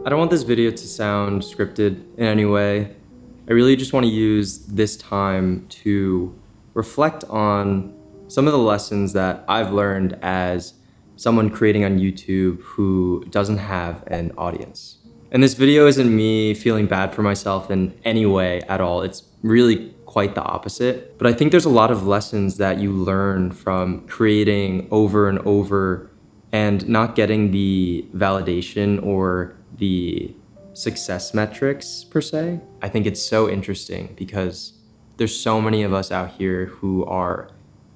I don't want this video to sound scripted in any way. I really just want to use this time to reflect on some of the lessons that I've learned as someone creating on YouTube who doesn't have an audience. And this video isn't me feeling bad for myself in any way at all. It's really quite the opposite. But I think there's a lot of lessons that you learn from creating over and over and not getting the validation or the success metrics per se. I think it's so interesting because there's so many of us out here who are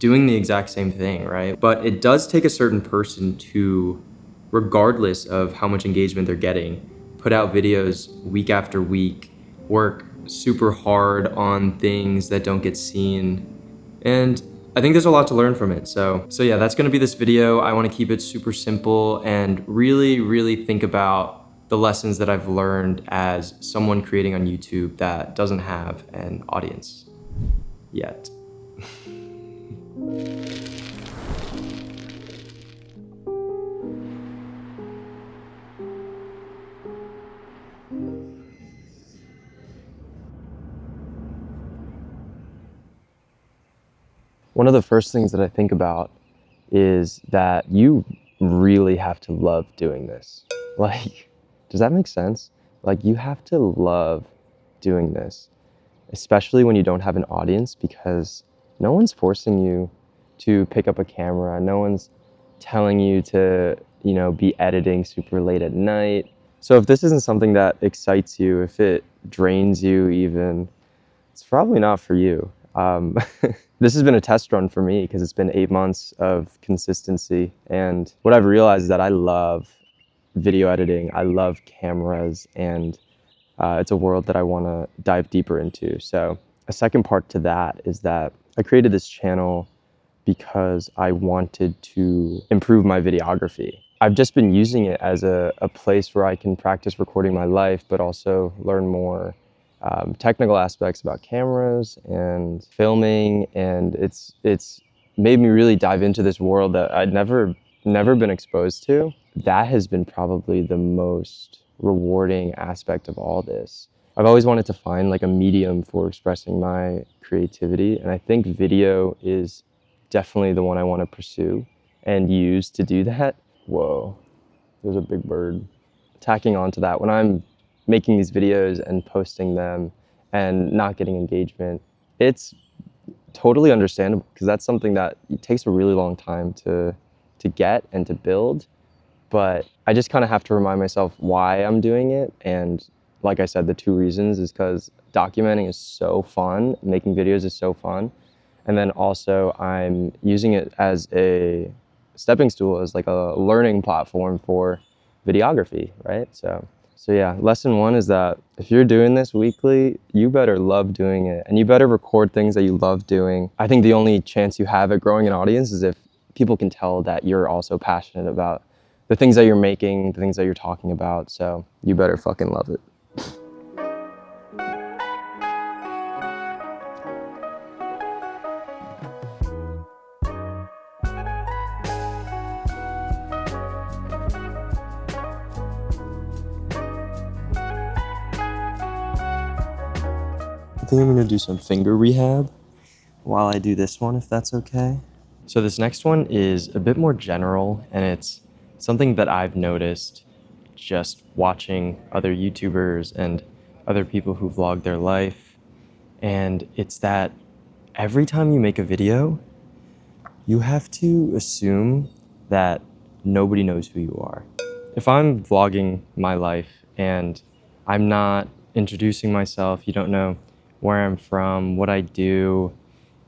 doing the exact same thing, right? But it does take a certain person to, regardless of how much engagement they're getting, put out videos week after week, work super hard on things that don't get seen. And I think there's a lot to learn from it. So yeah, that's gonna be this video. I wanna keep it super simple and really think about the lessons that I've learned as someone creating on YouTube that doesn't have an audience yet. One of the first things that I think about is that you really have to love doing this. Like, does that make sense? Like, you have to love doing this, especially when you don't have an audience, because no one's forcing you to pick up a camera. No one's telling you to, be editing super late at night. So if this isn't something that excites you, if it drains you even, it's probably not for you. This has been a test run for me because it's been 8 months of consistency. And what I've realized is that I love video editing. I love cameras, and it's a world that I want to dive deeper into. So a second part to that is that I created this channel because I wanted to improve my videography. I've just been using it as a place where I can practice recording my life, but also learn more technical aspects about cameras and filming, and it's made me really dive into this world that I'd never been exposed to. That has been probably the most rewarding aspect of all this. I've always wanted to find like a medium for expressing my creativity, and I think video is definitely the one I want to pursue and use to do that. Whoa, there's a big bird. Tacking onto that, when I'm making these videos and posting them and not getting engagement, it's totally understandable because that's something that it takes a really long time to get and to build. But I just kind of have to remind myself why I'm doing it. And like I said, the two reasons is because documenting is so fun, making videos is so fun. And then also I'm using it as a stepping stool, as like a learning platform for videography, right? So yeah, lesson one is that if you're doing this weekly, you better love doing it, and you better record things that you love doing. I think the only chance you have at growing an audience is if people can tell that you're also passionate about the things that you're making, the things that you're talking about. So you better fucking love it. I think I'm gonna do some finger rehab while I do this one, if that's okay. So this next one is a bit more general, and it's something that I've noticed just watching other YouTubers and other people who vlog their life. And it's that every time you make a video, you have to assume that nobody knows who you are. If I'm vlogging my life and I'm not introducing myself, you don't know where I'm from, what I do,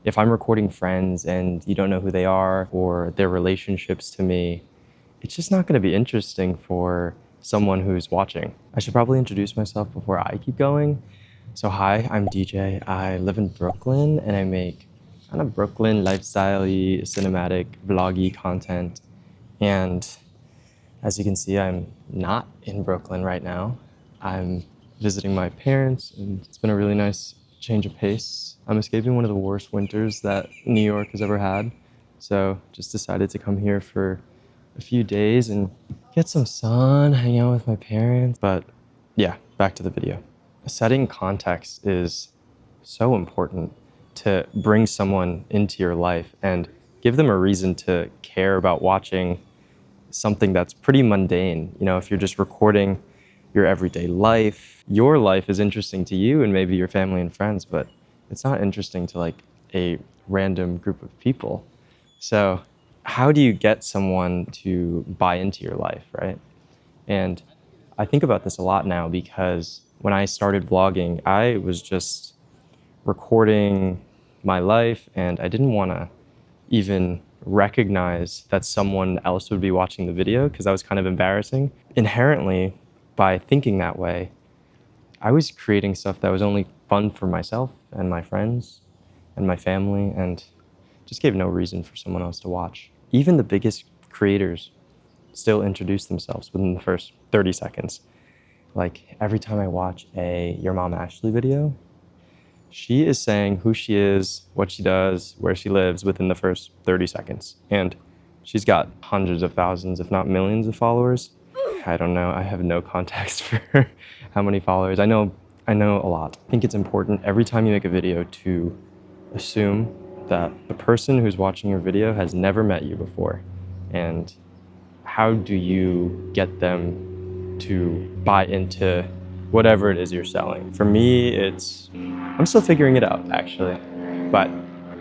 if I'm recording friends and you don't know who they are or their relationships to me, it's just not going to be interesting for someone who's watching. I should probably introduce myself before I keep going. So hi, I'm DJ. I live in Brooklyn and I make kind of Brooklyn lifestyle-y, cinematic, vloggy content. And as you can see, I'm not in Brooklyn right now. I'm visiting my parents, and it's been a really nice change of pace. I'm escaping one of the worst winters that New York has ever had. So just decided to come here for a few days and get some sun, hang out with my parents. But yeah, back to the video. Setting context is so important to bring someone into your life and give them a reason to care about watching something that's pretty mundane. You know, if you're just recording your everyday life, your life is interesting to you and maybe your family and friends, but it's not interesting to like a random group of people. So how do you get someone to buy into your life, right? And I think about this a lot now because when I started vlogging, I was just recording my life and I didn't want to even recognize that someone else would be watching the video because that was kind of embarrassing. Inherently, by thinking that way, I was creating stuff that was only fun for myself and my friends and my family and just gave no reason for someone else to watch. Even the biggest creators still introduce themselves within the first 30 seconds. Like every time I watch a Your Mom Ashley video, she is saying who she is, what she does, where she lives within the first 30 seconds. And she's got hundreds of thousands, if not millions of followers. I don't know, I have no context for how many followers. I know a lot. I think it's important every time you make a video to assume that the person who's watching your video has never met you before. And how do you get them to buy into whatever it is you're selling? For me, I'm still figuring it out, actually. But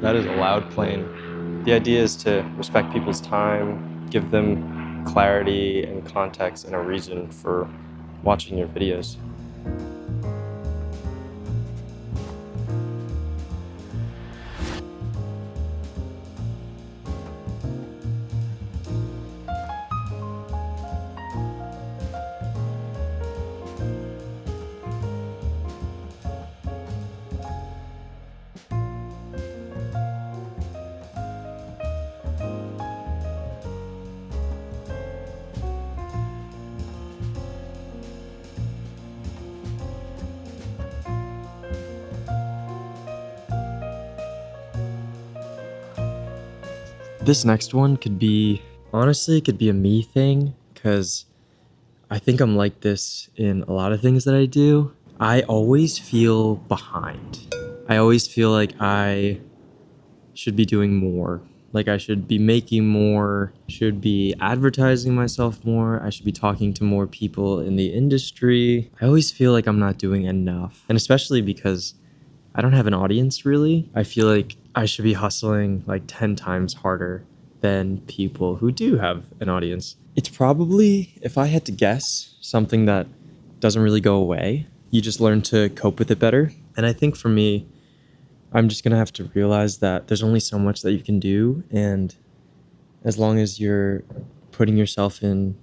that is a loud plane. The idea is to respect people's time, give them clarity and context and a reason for watching your videos. This next one could be, honestly, it could be a me thing, because I think I'm like this in a lot of things that I do. I always feel behind. I always feel like I should be doing more. Like I should be making more, should be advertising myself more, I should be talking to more people in the industry. I always feel like I'm not doing enough. And especially because I don't have an audience really. I feel like I should be hustling like 10 times harder than people who do have an audience. It's probably, if I had to guess, something that doesn't really go away. You just learn to cope with it better. And I think for me, I'm just gonna have to realize that there's only so much that you can do. And as long as you're putting yourself in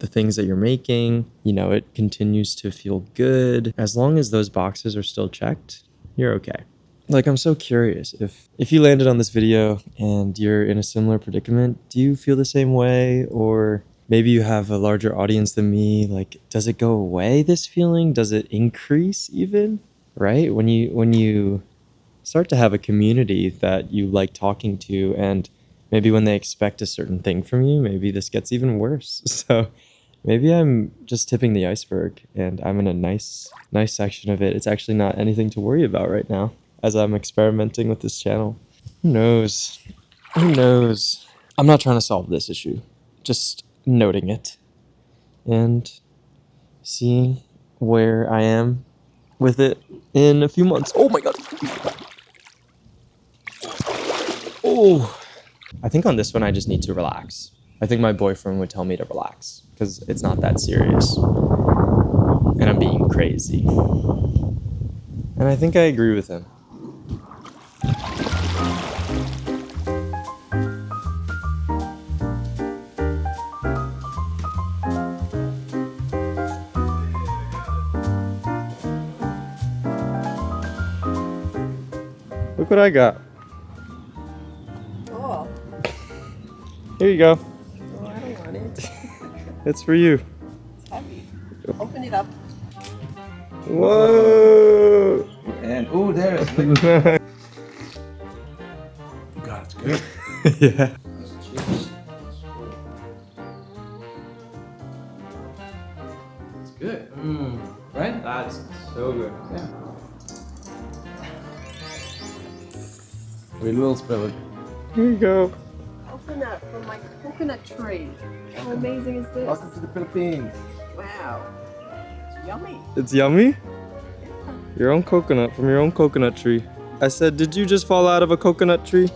the things that you're making, you know, it continues to feel good. As long as those boxes are still checked, you're okay. Like, I'm so curious, if you landed on this video and you're in a similar predicament, do you feel the same way? Or maybe you have a larger audience than me. Like, does it go away, this feeling? Does it increase even? Right? When you start to have a community that you like talking to, and maybe when they expect a certain thing from you, maybe this gets even worse. So maybe I'm just tipping the iceberg and I'm in a nice section of it. It's actually not anything to worry about right now as I'm experimenting with this channel. Who knows? Who knows? I'm not trying to solve this issue, just noting it and seeing where I am with it in a few months. Oh my God. Oh, I think on this one, I just need to relax. I think my boyfriend would tell me to relax because it's not that serious and I'm being crazy. And I think I agree with him. Look what I got. Oh. Here you go. Oh, I don't want it. It's for you. It's heavy. Open it up. Whoa! And oh, there it's liquid. God, it's good. Yeah. Cheers. good. Right? That's so good. Yeah. We will spill it. Here you go. Coconut from my coconut tree. How amazing is this? Welcome to the Philippines. Wow. Yummy. It's yummy? Your own coconut from your own coconut tree. I said, did you just fall out of a coconut tree?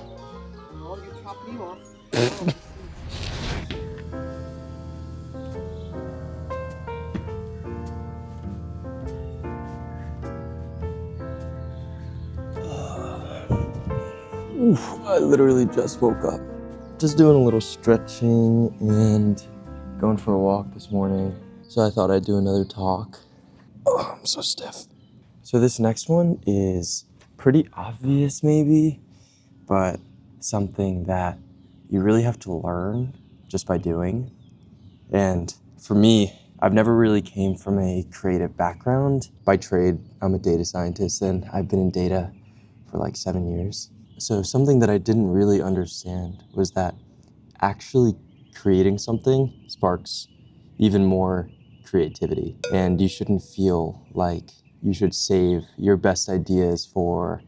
Oh, you chopped me off. Oof, I literally just woke up. Just doing a little stretching and going for a walk this morning. So I thought I'd do another talk. Oh, I'm so stiff. So this next one is pretty obvious maybe, but something that you really have to learn just by doing. And for me, I've never really came from a creative background. By trade, I'm a data scientist and I've been in data for like 7 years. So something that I didn't really understand was that actually creating something sparks even more creativity. And you shouldn't feel like you should save your best ideas for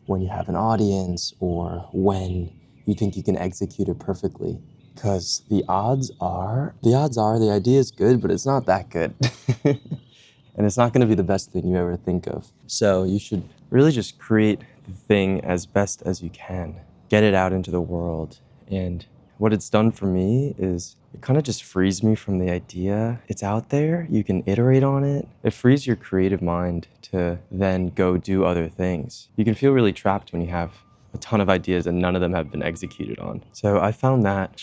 when you have an audience or when you think you can execute it perfectly. Because the odds are the idea is good, but it's not that good. And it's not going to be the best thing you ever think of. So you should really just create the thing as best as you can. Get it out into the world. And what it's done for me is it kind of just frees me from the idea. It's out there, you can iterate on it. It frees your creative mind to then go do other things. You can feel really trapped when you have a ton of ideas and none of them have been executed on. So I found that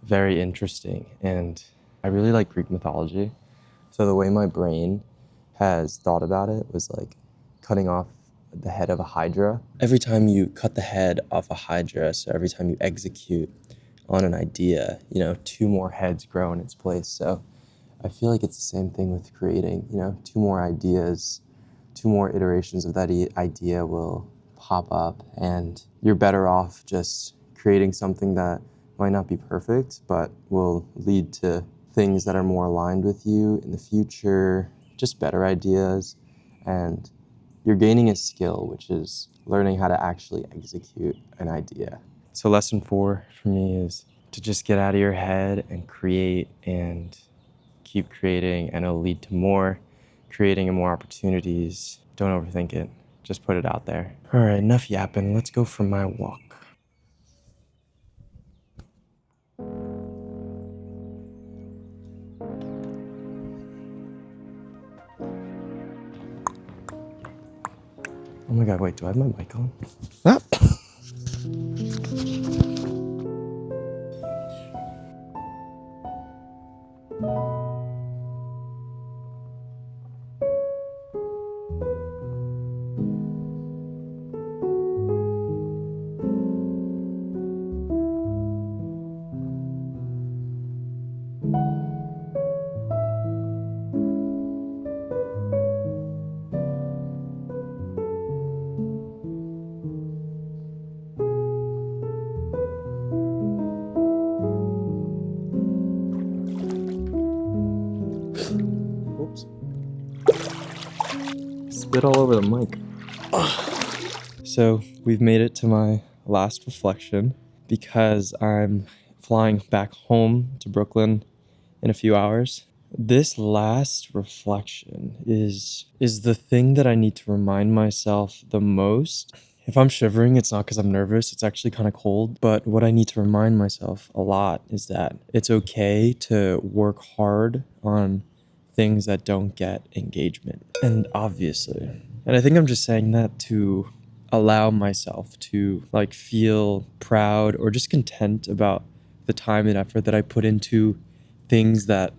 very interesting, and I really like Greek mythology. So the way my brain has thought about it was like cutting off the head of a hydra. Every time you cut the head off a hydra, so every time you execute on an idea, 2 more heads grow in its place. So I feel like it's the same thing with creating, 2 more ideas, 2 more iterations of that idea will pop up, and you're better off just creating something that might not be perfect, but will lead to things that are more aligned with you in the future, just better ideas. And you're gaining a skill, which is learning how to actually execute an idea. So lesson 4 for me is to just get out of your head and create and keep creating, and it'll lead to more creating and more opportunities. Don't overthink it. Just put it out there. All right, enough yapping. Let's go for my walk. Oh my God, wait, do I have my mic on? Ah. Oops. Spit all over the mic. So we've made it to my last reflection because I'm flying back home to Brooklyn in a few hours. This last reflection is the thing that I need to remind myself the most. If I'm shivering, it's not because I'm nervous. It's actually kind of cold. But what I need to remind myself a lot is that it's okay to work hard on things that don't get engagement. And obviously, and I think I'm just saying that to allow myself to feel proud or just content about the time and effort that I put into things that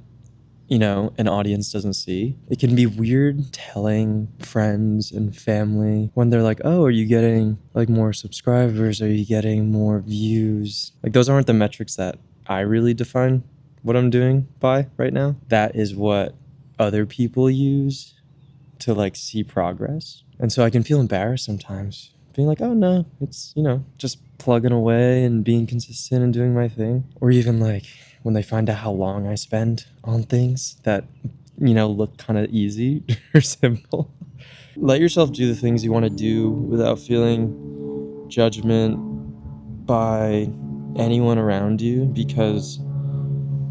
an audience doesn't see. It can be weird telling friends and family when they're like, oh, are you getting more subscribers? Are you getting more views? Those aren't the metrics that I really define what I'm doing by right now. That is what other people use to see progress. And so I can feel embarrassed sometimes being like, oh no, it's, just plugging away and being consistent and doing my thing. Or even when they find out how long I spend on things that look kind of easy or simple. Let yourself do the things you want to do without feeling judgment by anyone around you, because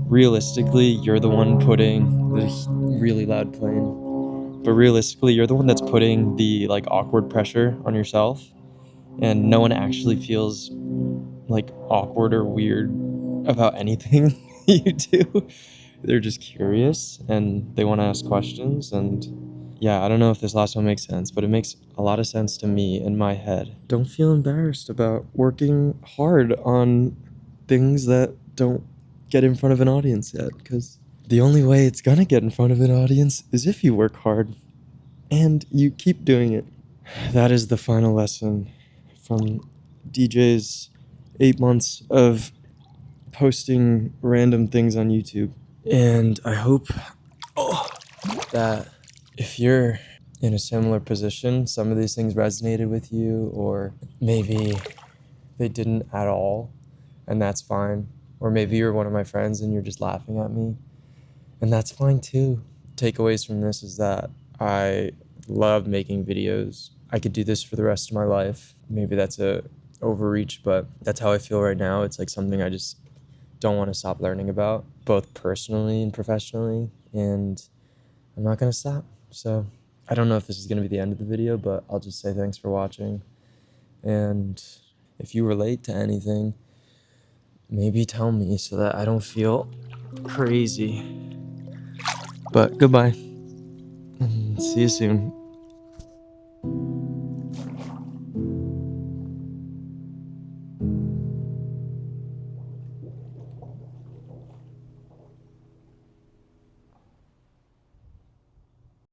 realistically, you're the one putting the really loud plane. But realistically, you're the one that's putting the like awkward pressure on yourself, and no one actually feels like awkward or weird about anything you do. They're just curious and they want to ask questions. And yeah, I don't know if this last one makes sense, but it makes a lot of sense to me in my head. Don't feel embarrassed about working hard on things that don't get in front of an audience yet, because the only way it's gonna get in front of an audience is if you work hard and you keep doing it. That is the final lesson from DJ's 8 months of posting random things on YouTube. And I hope that if you're in a similar position, some of these things resonated with you, or maybe they didn't at all, and that's fine. Or maybe you're one of my friends and you're just laughing at me, and that's fine too. Takeaways from this is that I love making videos. I could do this for the rest of my life. Maybe that's a overreach, but that's how I feel right now. It's like something I just don't want to stop learning about, both personally and professionally, and I'm not gonna stop. So I don't know if this is gonna be the end of the video, but I'll just say thanks for watching. And if you relate to anything, maybe tell me so that I don't feel crazy. But goodbye. See you soon.